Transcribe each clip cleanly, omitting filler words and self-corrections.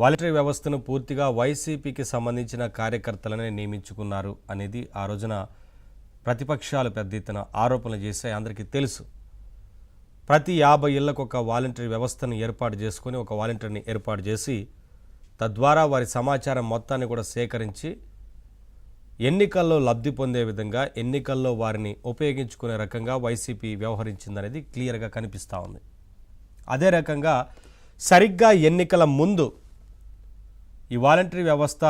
Voluntary వ్యవస్థను పూర్తిగా వైసీపీకి సంబంధించిన కార్యకర్తలనే నియమించుకున్నారు అనేది ఆ రోజున ప్రతిపక్షాలు పెద్ద ఎత్తున ఆరోపణలు చేశాయి. అందరికీ తెలుసు. ప్రతి 50 ఇళ్లకు ఒక వాలంటరీ వ్యవస్థను ఏర్పాటు చేసుకొని ఒక వాలంటీర్ని ఏర్పాటు చేసి తద్వారా వారి సమాచారం మొత్తాన్ని కూడా సేకరించి ఎన్నికల్లో లబ్ధి పొందే విధంగా ఎన్నికల్లో వారిని ఉపయోగించుకునే రకంగా వైసీపీ వ్యవహరించిందనేది క్లియర్గా కనిపిస్తూ ఉంది. అదే రకంగా సరిగ్గా ఎన్నికల ముందు ఈ వాలంటరీ వ్యవస్థ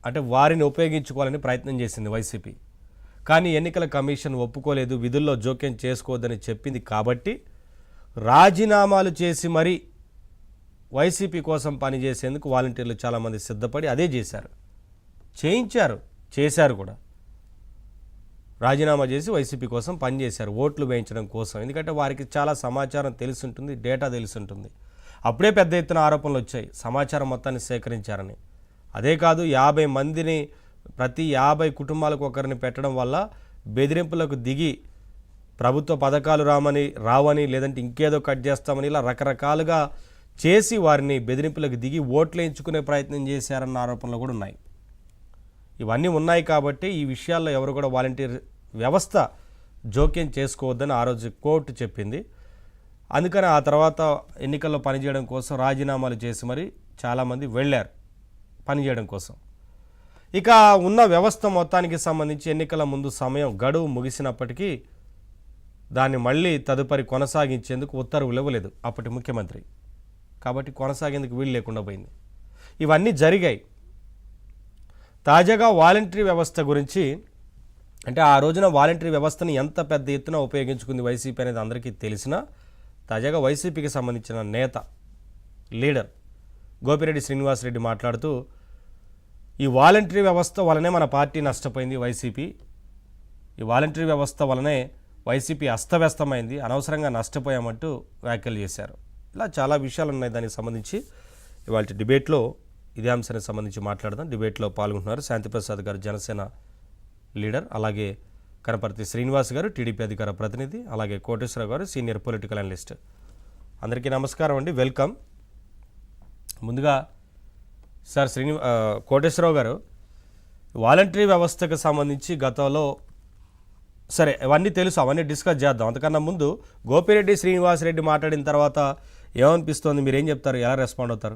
అంటే వారిని ఉపయోగించుకోవాలని ప్రయత్నం చేసింది వైసీపీ. కానీ ఎన్నికల కమిషన్ ఒప్పుకోలేదు, విధుల్లో జోక్యం చేసుకోవద్దని చెప్పింది. కాబట్టి రాజీనామాలు చేసి మరీ వైసీపీ కోసం పనిచేసేందుకు వాలంటీర్లు చాలామంది సిద్ధపడి అదే చేశారు కూడా. రాజీనామా చేసి వైసీపీ కోసం పనిచేశారు, ఓట్లు వేయించడం కోసం. ఎందుకంటే వారికి చాలా సమాచారం తెలిసి ఉంటుంది, డేటా తెలిసి ఉంటుంది. అప్పుడే పెద్ద ఎత్తున ఆరోపణలు వచ్చాయి, సమాచారం మొత్తాన్ని సేకరించారని. అదే కాదు, 50 మందిని ప్రతి 50 కుటుంబాలకు ఒకరిని పెట్టడం వల్ల బెదిరింపులకు దిగి ప్రభుత్వ పథకాలు రావని లేదంటే ఇంకేదో కట్ చేస్తామని ఇలా రకరకాలుగా చేసి వారిని బెదిరింపులకు దిగి ఓట్లు వేయించుకునే ప్రయత్నం చేశారన్న ఆరోపణలు కూడా ఉన్నాయి. ఇవన్నీ ఉన్నాయి కాబట్టి ఈ విషయాల్లో ఎవరు కూడా వాలంటీర్ వ్యవస్థ జోక్యం చేసుకోవద్దని ఆ రోజు కోర్టు చెప్పింది. అందుకని ఆ తర్వాత ఎన్నికల్లో పనిచేయడం కోసం రాజీనామాలు చేసి మరి చాలామంది వెళ్ళారు పనిచేయడం కోసం. ఇక ఉన్న వ్యవస్థ మొత్తానికి సంబంధించి ఎన్నికల ముందు సమయం గడువు ముగిసినప్పటికీ దాన్ని మళ్ళీ తదుపరి కొనసాగించేందుకు ఉత్తర్వులు ఇవ్వలేదు అప్పటి ముఖ్యమంత్రి. కాబట్టి కొనసాగేందుకు వీలు లేకుండా పోయింది. ఇవన్నీ జరిగాయి. తాజాగా వాలంటరీ వ్యవస్థ గురించి అంటే ఆ రోజున వాలంటరీ వ్యవస్థను ఎంత పెద్ద ఎత్తున ఉపయోగించుకుంది వైసీపీ అనేది అందరికీ తెలిసినా తాజాగా వైసీపీకి సంబంధించిన నేత లీడర్ గోపిరెడ్డి శ్రీనివాసరెడ్డి మాట్లాడుతూ ఈ వాలంటరీ వ్యవస్థ వలనే మన పార్టీ నష్టపోయింది, వైసీపీ ఈ వాలంటరీ వ్యవస్థ వలనే వైసీపీ అస్తవ్యస్తమైంది, అనవసరంగా నష్టపోయామంటూ వ్యాఖ్యలు చేశారు. ఇలా చాలా విషయాలు ఉన్నాయి. దానికి సంబంధించి ఇవాళ డిబేట్లో ఇదే అంశానికి సంబంధించి మాట్లాడదాం. డిబేట్లో పాల్గొంటున్నారు శాంతిప్రసాద్ గారు, జనసేన లీడర్, అలాగే కనపర్తి శ్రీనివాస్ గారు, టీడీపీ అధికార ప్రతినిధి, అలాగే కోటేశ్వరరావు గారు, సీనియర్ పొలిటికల్ అనలిస్ట్. అందరికీ నమస్కారం అండి, వెల్కమ్. ముందుగా సార్ కోటేశ్వరరావు గారు, వాలంటరీ వ్యవస్థకు సంబంధించి గతంలో సరే అవన్నీ తెలుసు, అవన్నీ డిస్కస్ చేద్దాం. అంతకన్నా ముందు గోపిరెడ్డి శ్రీనివాసరెడ్డి మాట్లాడిన తర్వాత ఏమనిపిస్తోంది, మీరేం చెప్తారు, ఎలా రెస్పాండ్ అవుతారు?